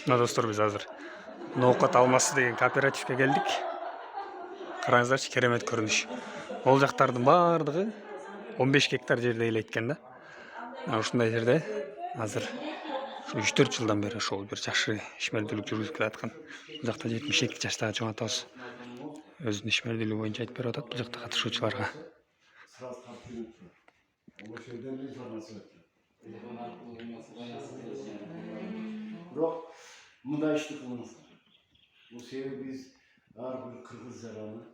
Мына достор, биз азыр Ноокат алмасы деген кооперативке келдик. Караңыздарчы, керемет көрүнүш. Ол жактардын баардыгы 15 гектар жерде эле экен да. Ушундай жерде азыр 3-4 жылдан бери ошол бир жакшы ишмердүүлүк жүргүзүп келаткан. Бул жакта 72 жаштагы чоң атабыз өзүнүн ишмердүүлүгү боюнча айтып берип атат бул жакта катышуучуларга. Бирок мындай ишти кылыңыздар. Бул себеби биз ар бир кыргыз жараны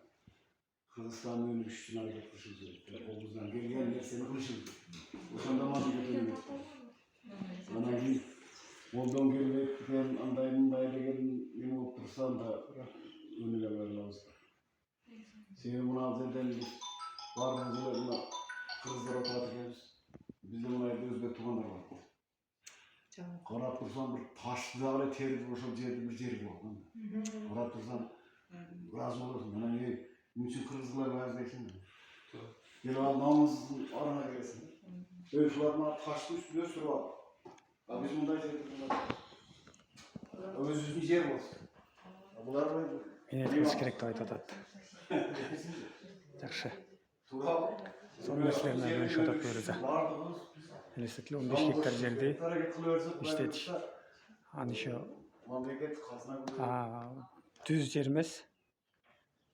Кыргызстандын өнүгүшү үчүн аракет кылышыбыз керек. Колубуздан келген нерсени кылышыбыз керек. Ошондо мажы көтөрүлөт. Анан кийин колдон келбейт деген андай мындай деген эме болуп турса анда өнүгө алабыз. Себеби мына жерден биз баарыбыз эле кыргыздар отурат экенбиз. Бизде мына жерде өзбек туугандар бар. Карап турсаң бир ташты дагы эле терип ошол жерде бир жери болот. Карап турсаң ыраазы болосуң. Анан эмне үчүн кыргыздар баар дейсиң? Келип ал намыздын араңа келесиң. Ушулар мына таштын үстүнө өстүрүп алып. А биз мындай жерде турабыз. Өзүбүздүн жер болсун. Булар Кылыш керек деп айтып атат. Жакшы. Сонун нерселерин ойлонушуп атат бул жерде. Элестетили 15 гектар жерди иштетиш. Аны еще түз жер эмес,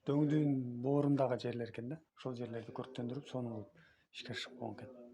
дөңдүн боорундагы жерлер экен да. Ошол жерлерди көрктөндүрүп, сонун кылып ишке ашырып койгон экен.